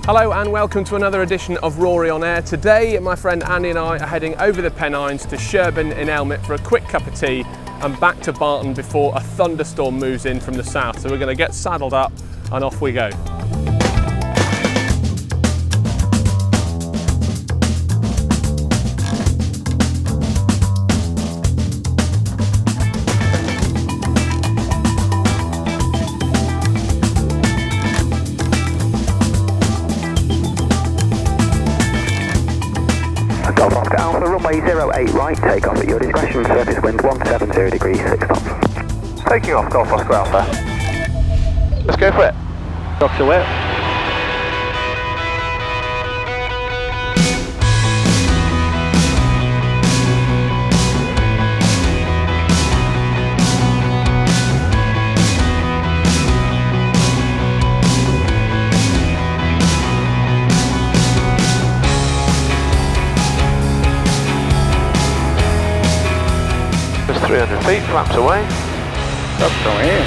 Hello and welcome to another edition of Rory On Air. Today my friend Andy and I are heading over the Pennines to Sherburn in Elmet for a quick cup of tea and back to Barton before a thunderstorm moves in from the south. So we're going to get saddled up and off we go. Runway 08 right, take off at your discretion, surface wind 170 degrees, 6 knots. Taking off, Golf Oscar Alpha. Let's go for it. Docks away. Just 300 feet, flaps away. Docks away.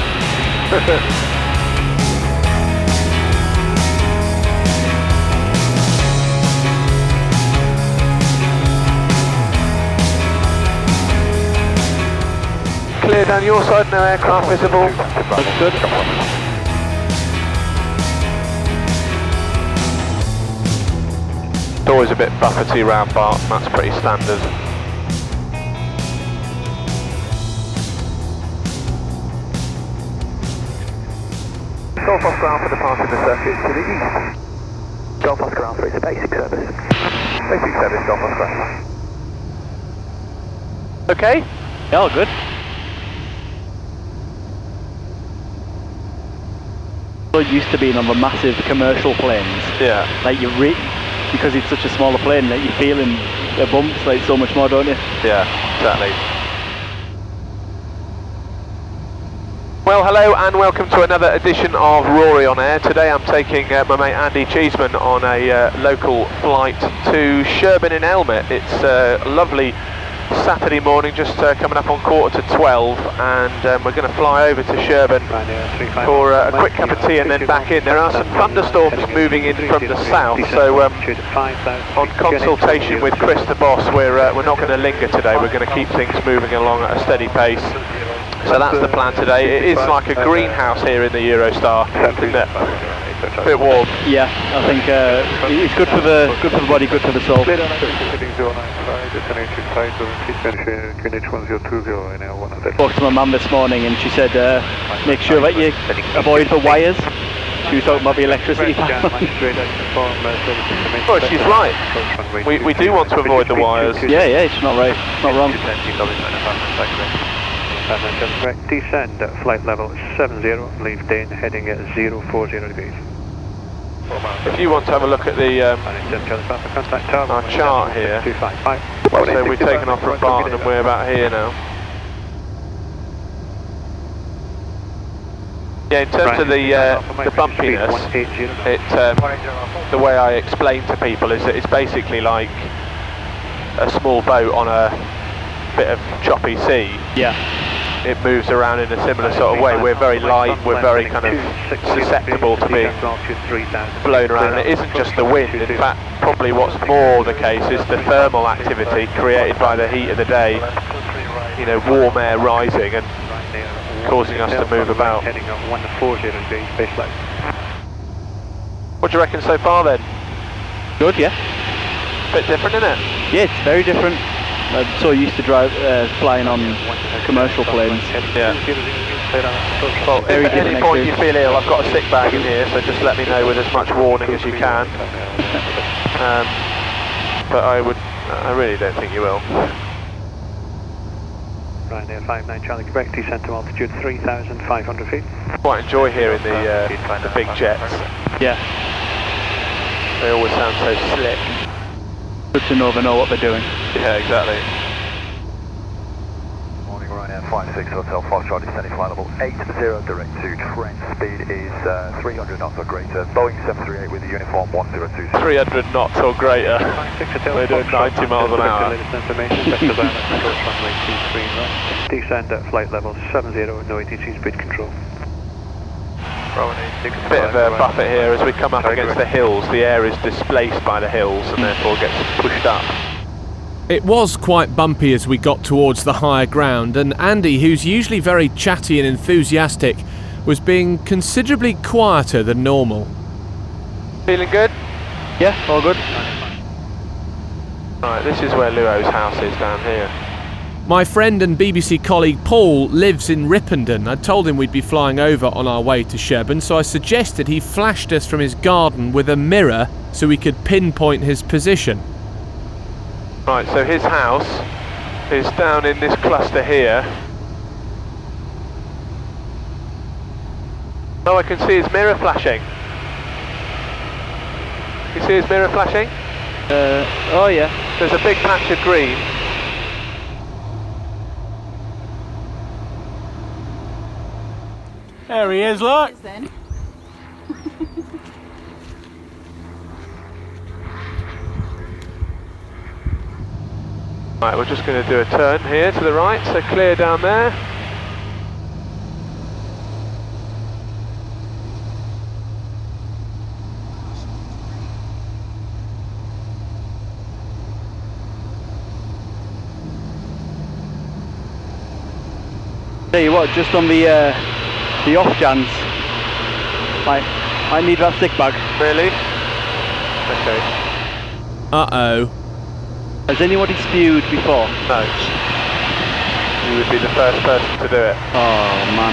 Clear down your side, no aircraft visible. Looks good. It's always a bit buffety round Barton, that's pretty standard. Golf Oscar Alpha departing the circuit to the east. Golf Oscar Alpha, it's a basic service. Basic service, Golf Oscar Alpha. Okay? Yeah, all good. So used to being on the massive commercial planes. Yeah. Like because it's such a smaller plane that you're feeling the bumps like so much more, don't you? Yeah, exactly. Well, hello and welcome to another edition of Rory On Air. Today I'm taking my mate Andy Cheeseman on a local flight to Sherburn in Elmet. It's a lovely Saturday morning, just coming up on 11:45, and we're going to fly over to Sherburn for a quick cup of tea and then back in. There are some thunderstorms moving in from the south, so on consultation with Chris the boss, we're not going to linger today. We're going to keep things moving along at a steady pace. So that's the plan today. It is like a greenhouse here in the Eurostar, isn't it? A bit warm. Yeah, I think it's good for the body, good for the soul. Spoke to my mum this morning and she said make sure that you avoid the wires. She was talking about the electricity. Oh, she's right. We do want to avoid the wires. Yeah, she's not right. Not wrong. Descend at flight level 70, leave Dane heading at 040 degrees. If you want to have a look at the our chart here, so we've taken off from Barton and we're about here now. Yeah, in terms of the bumpiness, the way I explain to people is that it's basically like a small boat on a bit of choppy sea. Yeah. It moves around in a similar sort of way. We're very light, we're very kind of susceptible to being blown around. And it isn't just the wind, in fact probably what's more the case is the thermal activity created by the heat of the day, you know, warm air rising and causing us to move about. What do you reckon so far then? Good, yeah. Bit different, isn't it? Yeah, it's very different. I'm so used to flying on commercial planes. Yeah. Well, if at any point you feel ill, I've got a sick bag in here, so just let me know with as much warning as you can. But I really don't think you will. Ryanair 59 Charlie Quebec, descent to altitude 3,500 feet. Quite enjoy hearing the big jets. Yeah. They always sound so slick. Good to know they know what they're doing. Yeah, exactly. Morning, Ryanair 56 Hotel Foxtrot, descending flight level 80, direct to Trent. Speed is 300 knots or greater. Boeing 738 with a uniform 1020. 300 knots or greater. We're doing 90 miles an hour. Descend at flight level 70, no ATC speed control. Bit of a buffet here as we come up against the hills. The air is displaced by the hills and therefore gets pushed up. It was quite bumpy as we got towards the higher ground, and Andy, who's usually very chatty and enthusiastic, was being considerably quieter than normal. Feeling good? Yeah, all good. Right, this is where Luo's house is down here. My friend and BBC colleague Paul lives in Ripponden. I told him we'd be flying over on our way to Sherburn, so I suggested he flashed us from his garden with a mirror so we could pinpoint his position. Right, so his house is down in this cluster here. Oh, I can see his mirror flashing. You see his mirror flashing? Oh yeah. There's a big patch of green. There he is, look! Right, we're just going to do a turn here to the right, so clear down there. Tell you what, just on the off chance, I need that stick bag. Really? Okay. Uh-oh. Has anybody spewed before? No. You would be the first person to do it. Oh man.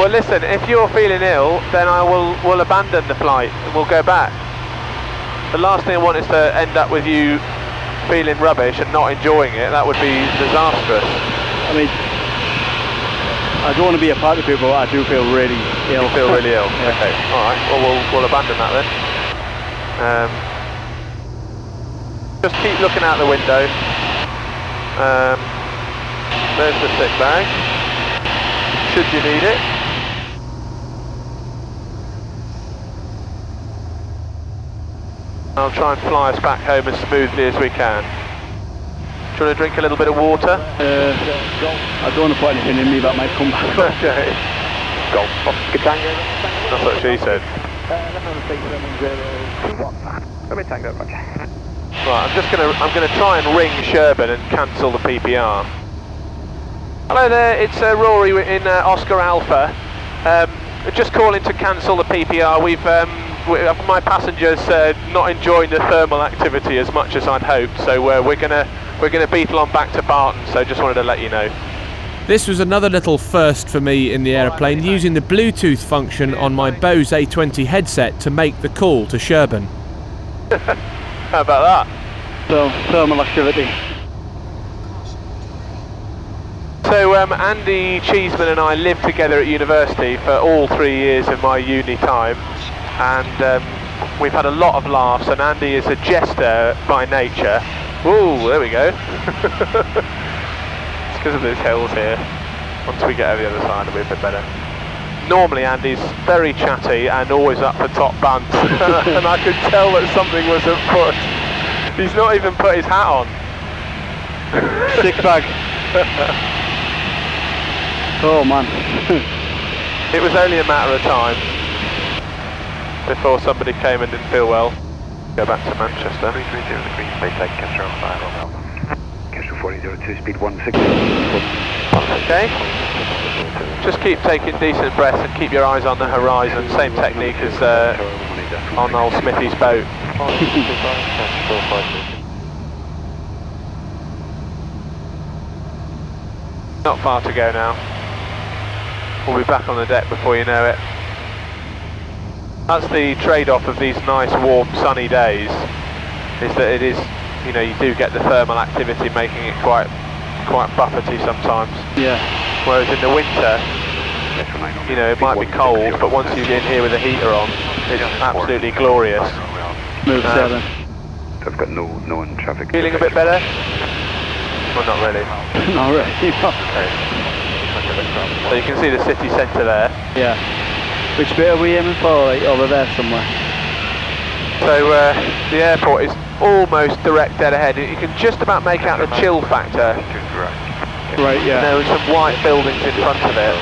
Well listen, if you're feeling ill, then we'll abandon the flight and we'll go back. The last thing I want is to end up with you feeling rubbish and not enjoying it. That would be disastrous. I mean, I don't want to be a party people, but I do feel really ill. You feel really ill? Yeah. Okay, alright, well we'll abandon that then. Just keep looking out the window. There's the sick bag, should you need it. I'll try and fly us back home as smoothly as we can. Do you want to drink a little bit of water? I don't want to put anything in me that might come back. Okay. Golf Oscar Tango. That's what she said. Tango, roger. Right, I'm gonna try and ring Sherburn and cancel the PPR. Hello there, it's Rory in Oscar Alpha. Just calling to cancel the PPR. My passengers not enjoying the thermal activity as much as I'd hoped, so we're gonna beetle on back to Barton. So just wanted to let you know. This was another little first for me in the aeroplane, using the Bluetooth function on my Bose A20 headset to make the call to Sherburn. How about that? So, thermal activity. So Andy Cheeseman and I lived together at university for all 3 years of my uni time, and we've had a lot of laughs, and Andy is a jester by nature. Ooh, there we go. It's because of these hills here. Once we get over the other side it'll be a bit better. Normally Andy's very chatty and always up for top bants, and I could tell that something was afoot. He's not even put his hat on. Stick bag. Oh man. It was only a matter of time before somebody came and didn't feel well. Go back to Manchester. 330 the green space taxi, capture on fire, Alpha. Capture 4002, speed 16. Okay. Just keep taking decent breaths and keep your eyes on the horizon. Same technique as on old Smithy's boat. Not far to go now. We'll be back on the deck before you know it. That's the trade-off of these nice, warm, sunny days, is that it is, you know, you do get the thermal activity making it quite buffety sometimes. Yeah. Whereas in the winter, you know, it might be cold, but once you get in here with the heater on, it's absolutely glorious. Move 7. I've got no known traffic. Feeling a bit better? Well, not really. Not really. Okay. So you can see the city centre there. Yeah. Which bit are we aiming for? Like over there somewhere? So the airport is almost direct dead ahead. You can just about make out the chill factor. Right, yeah. And there are some white buildings in front of it.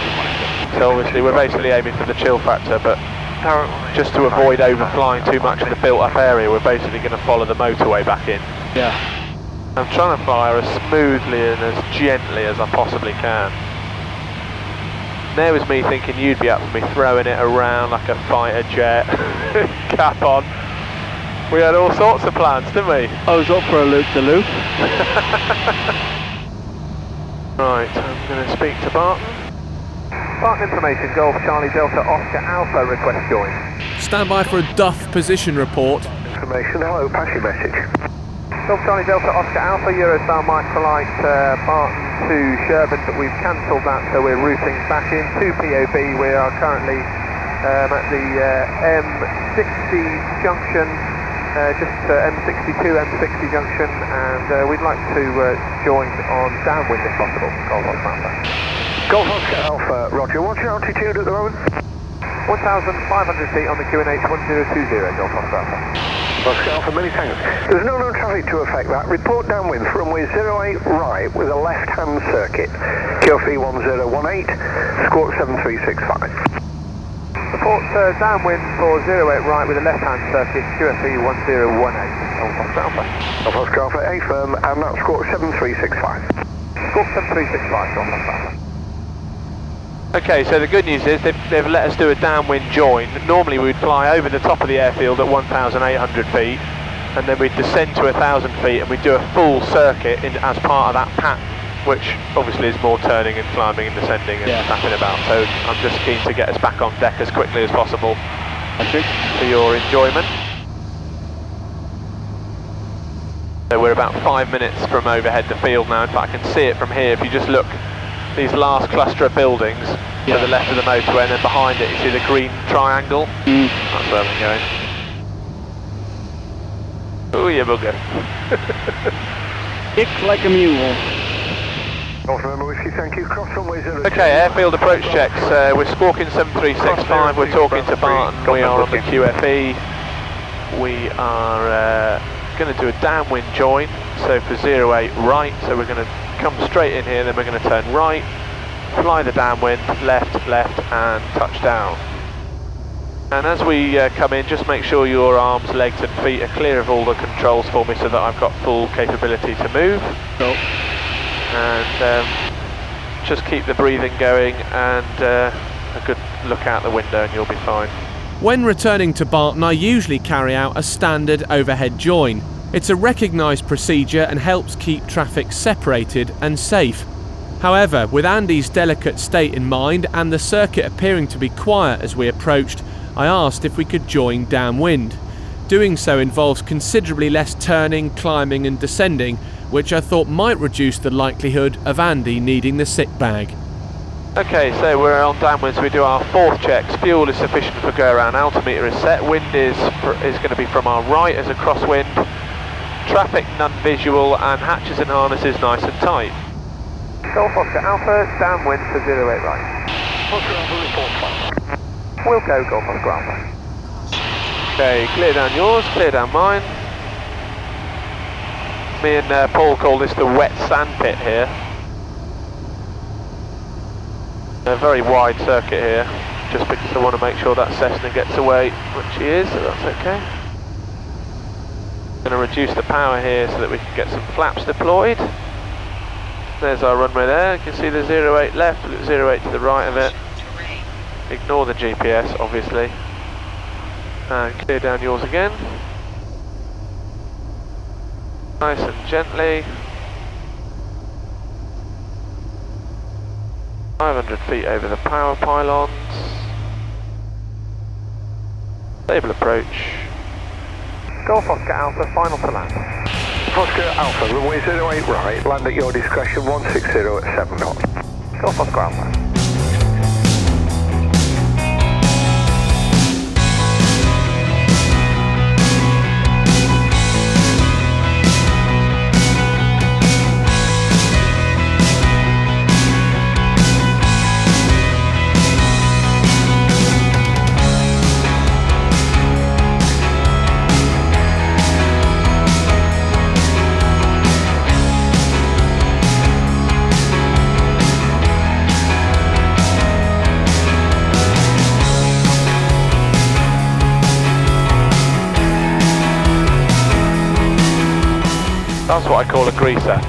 So obviously we're basically aiming for the chill factor, but just to avoid overflying too much in the built-up area, we're basically going to follow the motorway back in. Yeah. I'm trying to fire as smoothly and as gently as I possibly can. There was me thinking you'd be up for me throwing it around like a fighter jet, cap on. We had all sorts of plans, didn't we? I was up for a loop-de-loop. Right, I'm going to speak to Barton. Barton information, Golf Charlie Delta Oscar Alpha, request join. Stand by for a Duff position report. Information, hello, pass your message. Golf Charlie Delta Oscar Alpha, Eurostar Microlight, Barton to Sherburn, but we've cancelled that, so we're routing back in to POB. We are currently at the M60 junction, just M62, M60 junction, and we'd like to join on downwind if possible. Golf Oscar Alpha. Golf Oscar Alpha, roger. What's your altitude at the moment? 1,500 feet on the QNH 1020, Golf Oscar Alpha. Oscar Alpha, many thanks. There's no known traffic to affect that. Report downwind from runway 08 right with a left-hand circuit. QFE 1018, squawk 7365. Report downwind for 08 right with a left-hand circuit, QFE 1018, Golf Oscar Alpha. Golf Oscar Alpha, A firm, and that's squawk 7365. Squawk 7365, Golf Oscar Alpha. Okay, so the good news is they've let us do a downwind join. Normally we would fly over the top of the airfield at 1,800 feet, and then we'd descend to 1,000 feet and we'd do a full circuit as part of that pattern, which obviously is more turning and climbing and descending and tapping about. So I'm just keen to get us back on deck as quickly as possible for your enjoyment. So we're about 5 minutes from overhead the field now. In fact, I can see it from here. If you just look, these last cluster of buildings to the left of the motorway, and then behind it you see the green triangle. That's where we're going. Oh yeah, bugger. Kick like a mule. Golf November Whiskey, thank you. Cross runway 02. Okay, airfield approach checks. We're squawking 7365. We're talking to Barton. We are on the QFE. We are going to do a downwind join. So for 08 right, so we're going to come straight in here, then we're going to turn right, fly the downwind, left, and touch down. And as we come in, just make sure your arms, legs and feet are clear of all the controls for me so that I've got full capability to move. Cool. And just keep the breathing going and a good look out the window and you'll be fine. When returning to Barton, I usually carry out a standard overhead join. It's a recognised procedure and helps keep traffic separated and safe. However, with Andy's delicate state in mind and the circuit appearing to be quiet as we approached, I asked if we could join downwind. Doing so involves considerably less turning, climbing and descending, which I thought might reduce the likelihood of Andy needing the sick bag. Okay, so we're on downwind, so we do our fourth checks. Fuel is sufficient for go around, altimeter is set, wind is going to be from our right as a crosswind. Traffic none visual and hatches and harnesses nice and tight. Golf Oscar Alpha, downwind for 08 right. Oscar Alpha, report fire. We'll go Golf Oscar Alpha. Okay, clear down yours, clear down mine. Me and Paul call this the wet sand pit here. A very wide circuit here, just because I want to make sure that Cessna gets away, which she is, so that's okay. Going to reduce the power here so that we can get some flaps deployed. There's our runway there. You can see the 08 left, 08 to the right of it. Ignore the GPS, obviously. And clear down yours again. Nice and gently. 500 feet over the power pylons. Stable approach. Golf Oscar Alpha, final to land. Oscar Alpha, runway 08 right, land at your discretion, 160 at 7 knots. Golf Oscar Alpha. That's what I call a greaser.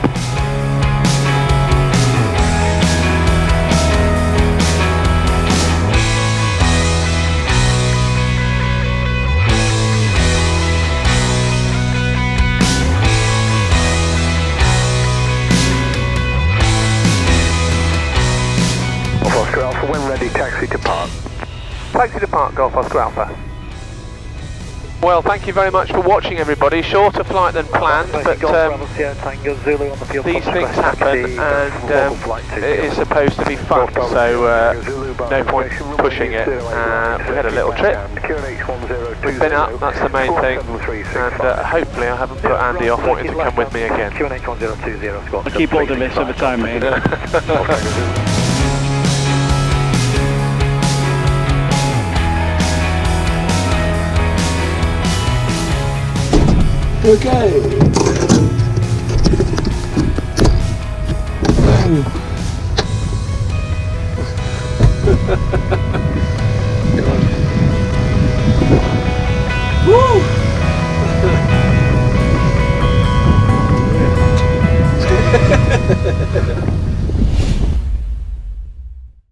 Oscar Alpha, when ready, taxi to park. Taxi to park, Golf Oscar Alpha. Well, thank you very much for watching, everybody. Shorter flight than planned, but these things happen, and it is supposed to be fun, so no point pushing it. We had a little trip. We've been up, that's the main thing, and hopefully I haven't put Andy off wanting to come with me again. I'll keep hold of this over time, mate. Okay,